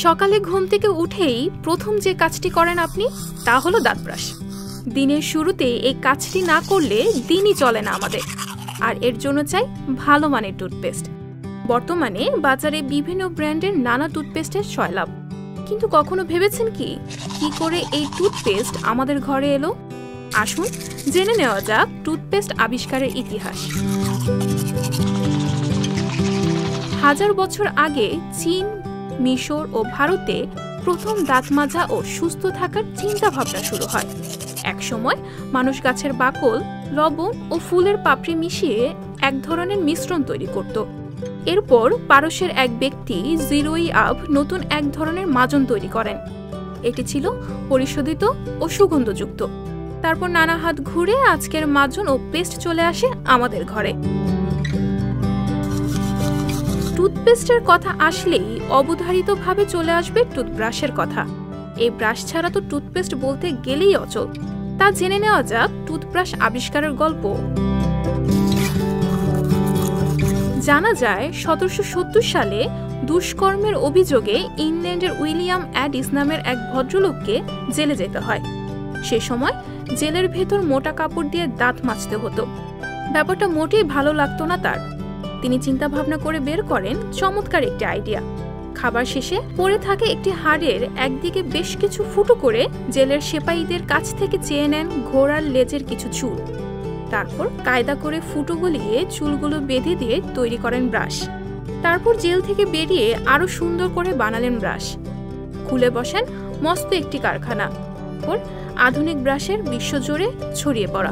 সকালে ঘুম থেকে উঠেই প্রথম যে কাজটি করেন আপনি তা হলো দাঁত ব্রাশ। দিনের শুরুতে এই কাজটি না করলে দিনই চলে না আমাদের। আর এর জন্য চাই ভালো মানের টুথপেস্ট। বর্তমানে বাজারে বিভিন্ন ব্র্যান্ডের নানা টুথপেস্টের সয়লাভ। কিন্তু কখনো ভেবেছেন কি করে এই টুথপেস্ট আমাদের ঘরে এলো? আসুন জেনে নেওয়া যাক টুথপেস্ট আবিষ্কারের ইতিহাস। হাজার বছর আগে চীন, মিশর ও ভারতে প্রথম দাঁত মাজা ও সুস্থ থাকার চিন্তা ভাবনা শুরু হয়। একসময় মানুষ গাছের বাকল, লবণ ও ফুলের পাপড়ি মিশিয়ে এক ধরনের মিশ্রণ তৈরি করত। এরপর পারস্যের এক ব্যক্তি জিরোই আব নতুন এক ধরনের মাজন তৈরি করেন। এটি ছিল পরিশোধিত ও সুগন্ধযুক্ত। তারপর নানা হাত ঘুরে আজকের মাজন ও পেস্ট চলে আসে আমাদের ঘরে। টুথপেস্টের কথা আসলেই অবধারিতভাবে চলে আসবে টুথব্রাশের কথা। এই ব্রাশ ছাড়া তো টুথপেস্ট বলতে গেলেই অচল। তা জেনে নেওয়া যাক টুথব্রাশ আবিষ্কারের গল্প। জানা যায় 1770 সালে দুষ্কর্মের অভিযোগে ইংল্যান্ডের উইলিয়াম অ্যাডিস নামের এক ভদ্রলোককে জেলে যেতে হয়। সে সময় জেলের ভেতর মোটা কাপড় দিয়ে দাঁত মাজতে হতো। ব্যাপারটা মোটেই ভালো লাগতো না তার। তিনি চিন্তা ভাবনা করে বের করেন চমৎকার একটি আইডিয়া। খাবার শেষে পড়ে থাকে একটি হাড়ের একদিকে বেশ কিছু ফুটো করে জেলের সেপাইদের কাছ থেকে চেয়ে নেন ঘোড়ার লেজের কিছু চুল। তারপর কায়দা করে ফুটো গলিয়ে চুলগুলো বেঁধে দিয়ে তৈরি করেন ব্রাশ। তারপর জেল থেকে বেরিয়ে আরো সুন্দর করে বানালেন ব্রাশ। খুলে বসেন মস্ত একটি কারখানা। আধুনিক ব্রাশের বিশ্বজুড়ে ছড়িয়ে পড়া।